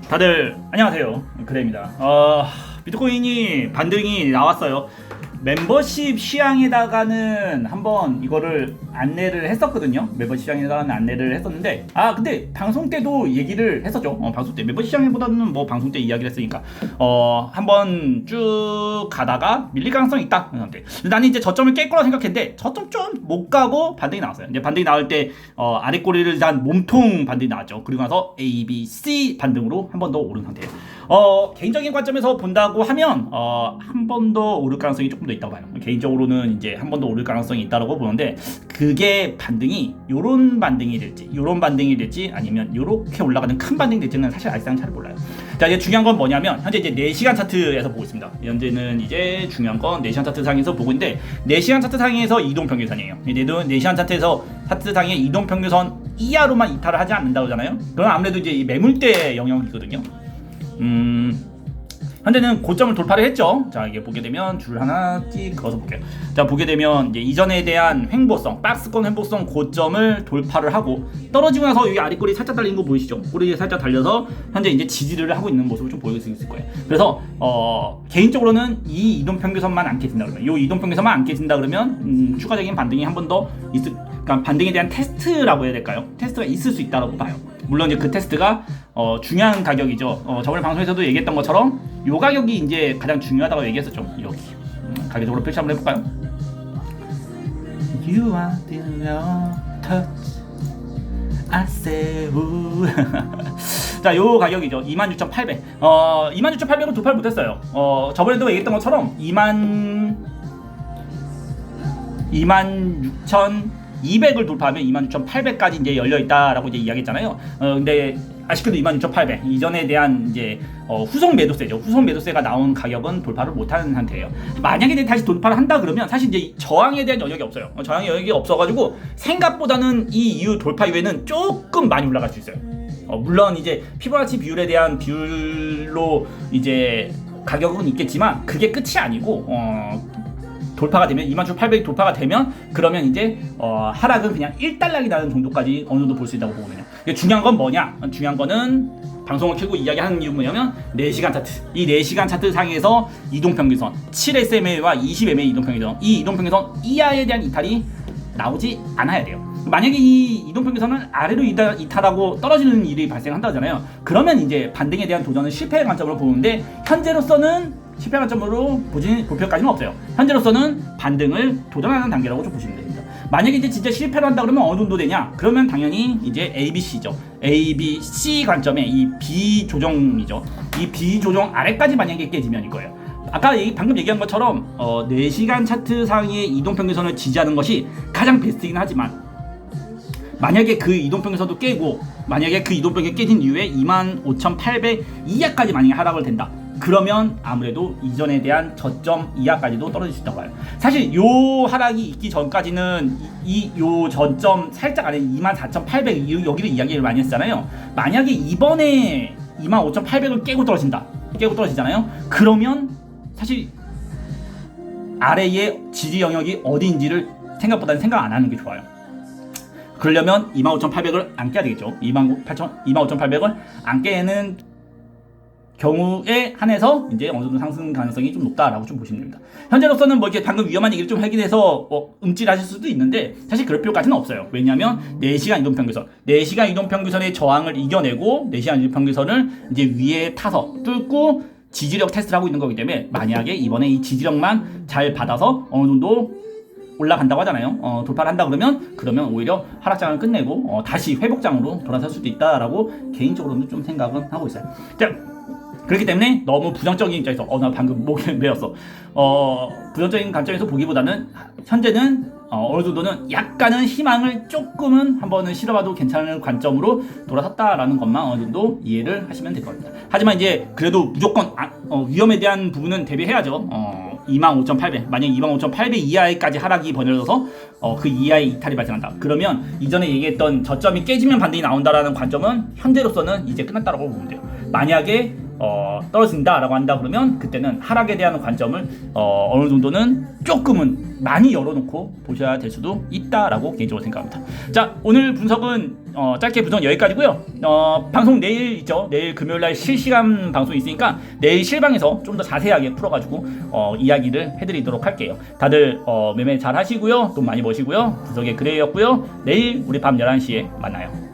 다들 안녕하세요. 그래입니다. 비트코인이 반등이 나왔어요. 멤버십 시향에다가는 한번 이거를 안내를 했었거든요. 멤버십 시향에다가는 안내를 했었는데 근데 방송 때도 얘기를 했었죠. 방송 때 멤버십 시향보다는 뭐 방송 때 이야기를 했으니까 한번 쭉 가다가 밀릴 가능성이 있다. 근데 나는 이제 저점을 깰 거라 생각했는데 저점 좀 못 가고 반등이 나왔어요. 이제 반등이 나올 때 아래 꼬리를 단 몸통 반등이 나왔죠. 그리고 나서 A, B, C 반등으로 한 번 더 오른 상태예요. 개인적인 관점에서 본다고 하면 한 번 더 오를 가능성이 조금 더 있다고 봐요. 개인적으로는 이제 한 번 더 오를 가능성이 있다고 보는데 그게 반등이 요런 반등이 될지 아니면 요렇게 올라가는 큰 반등이 될지는 사실 아직은 잘 몰라요. 자, 이제 중요한 건 뭐냐면 현재 이제 4시간 차트에서 보고 있습니다. 현재는 이제 중요한 건 4시간 차트 상에서 보고 있는데 4시간 차트 상에서 이동평균선이에요. 4시간 차트에서 차트 상의 이동평균선 이하로만 이탈을 하지 않는다고 하잖아요. 그럼 아무래도 이제 이 매물대 영역이거든요. 현재는 고점을 돌파를 했죠. 자, 이게 보게 되면 줄 하나 찍 그어서 볼게요. 자, 보게 되면 이제 이전에 대한 횡보성, 박스권 횡보성 고점을 돌파를 하고 떨어지고 나서 여기 아랫꼬리 살짝 달린 거 보이시죠? 꼬리에 살짝 달려서 현재 이제 지지를 하고 있는 모습을 좀 보일 수 있을 거예요. 그래서 개인적으로는 이 이동평균선만 안 깨진다 그러면, 요 이동평균선만 안 깨진다 그러면 추가적인 반등이 한 번 더 그러니까 반등에 대한 테스트라고 해야 될까요? 테스트가 있을 수 있다고 봐요. 물론 이제 그 테스트가 중요한 가격이죠. 저번에 방송에서도 얘기했던 것처럼 요 가격이 이제 가장 중요하다고 얘기했었죠. 여기 가격적으로 표시 한번 해볼까요? You are the touch I say 자, 요 가격이죠. 26,800. 26,800은 돌파를 못했어요. 저번에도 얘기했던 것처럼 26,200을 돌파하면 26,800까지 이제 열려 있다라고 이제 이야기했잖아요. 근데 아쉽게도 26,800 이전에 대한 이제 후속 매도세죠. 후속 매도세가 나온 가격은 돌파를 못하는 상태예요. 만약에 다시 돌파를 한다 그러면 사실 이제 저항에 대한 영역이 없어요. 저항의 영역이 없어가지고 생각보다는 이 이후 돌파 이후에는 조금 많이 올라갈 수 있어요. 물론 이제 피보나치 비율에 대한 비율로 이제 가격은 있겠지만 그게 끝이 아니고 돌파가 되면 27,800이 돌파가 되면 그러면 이제 하락은 그냥 1달락이 나는 정도까지 어느 정도 볼 수 있다고 보거든요. 중요한 건 뭐냐? 중요한 거는 방송을 켜고 이야기하는 이유는 뭐냐면 4시간 차트. 이 4시간 차트 상에서 이동평균선 7SMA와 20MA 이동평균선, 이 이동평균선 이하에 대한 이탈이 나오지 않아야 돼요. 만약에 이 이동평균선을 아래로 이탈하고 떨어지는 일이 발생한다 하잖아요. 그러면 이제 반등에 대한 도전은 실패의 관점으로 보는데 현재로서는 실패 관점으로 볼 필요까지는 없어요. 현재로서는 반등을 도전하는 단계라고 좀 보시면 됩니다. 만약에 이제 진짜 실패를 한다 그러면 어느 정도 되냐? 그러면 당연히 이제 ABC죠. ABC 관점의 이 비조정이죠. 이 비조정 아래까지 만약에 깨지면 이거예요. 아까 방금 얘기한 것처럼 4시간 차트 상의 이동평균선을 지지하는 것이 가장 베스트이긴 하지만 만약에 그 이동평균선도 깨고 만약에 그 이동평균이 깨진 이후에 25,800 이하까지 만약에 하락을 된다. 그러면 아무래도 이전에 대한 저점 이하까지도 떨어질 수 있다고 봐요. 사실 요 하락이 있기 전까지는 요 저점 살짝 아래 24,800 여기를 이야기를 많이 했잖아요. 만약에 이번에 25,800을 깨고 떨어지잖아요. 그러면 사실 아래의 지지 영역이 어디인지를 생각보다는 생각 안 하는 게 좋아요. 그러려면 25,800을 안 깨야 되겠죠. 25,800을 안 깨는 경우에 한해서 이제 어느 정도 상승 가능성이 좀 높다라고 좀 보시면 됩니다. 현재로서는 뭐 이렇게 방금 위험한 얘기를 좀 하긴 해서 움찔하실 수도 있는데 사실 그럴 필요까지는 없어요. 왜냐하면 4시간 이동평균선, 4시간 이동평균선의 저항을 이겨내고 4시간 이동평균선을 이제 위에 타서 뚫고 지지력 테스트를 하고 있는 거기 때문에 만약에 이번에 이 지지력만 잘 받아서 어느 정도 올라간다고 하잖아요. 돌파를 한다 그러면 오히려 하락장을 끝내고 다시 회복장으로 돌아설 수도 있다라고 개인적으로는 좀 생각은 하고 있어요. 자, 그렇기 때문에 너무 부정적인 입장에서 나 방금 목이 메었어. 부정적인 관점에서 보기보다는 현재는 어느 정도는 약간은 희망을 조금은 한번은 실어봐도 괜찮은 관점으로 돌아섰다라는 것만 어느 정도 이해를 하시면 될 겁니다. 하지만 이제 그래도 무조건 위험에 대한 부분은 대비해야죠. 25,800 만약 25,800 이하에까지 하락이 번져서 그 이하의 이탈이 발생한다. 그러면 이전에 얘기했던 저점이 깨지면 반등이 나온다라는 관점은 현재로서는 이제 끝났다고 보면 돼요. 만약에 떨어진다라고 한다 그러면 그때는 하락에 대한 관점을 어느 정도는 조금은 많이 열어놓고 보셔야 될 수도 있다라고 개인적으로 생각합니다. 자, 오늘 분석은 짧게 분석 여기까지고요. 방송 내일 있죠. 내일 금요일날 실시간 방송이 있으니까 내일 실방에서 좀 더 자세하게 풀어가지고 이야기를 해드리도록 할게요. 다들 매매 잘 하시고요. 돈 많이 버시고요. 분석의 그레이였고요. 내일 우리 밤 11시에 만나요.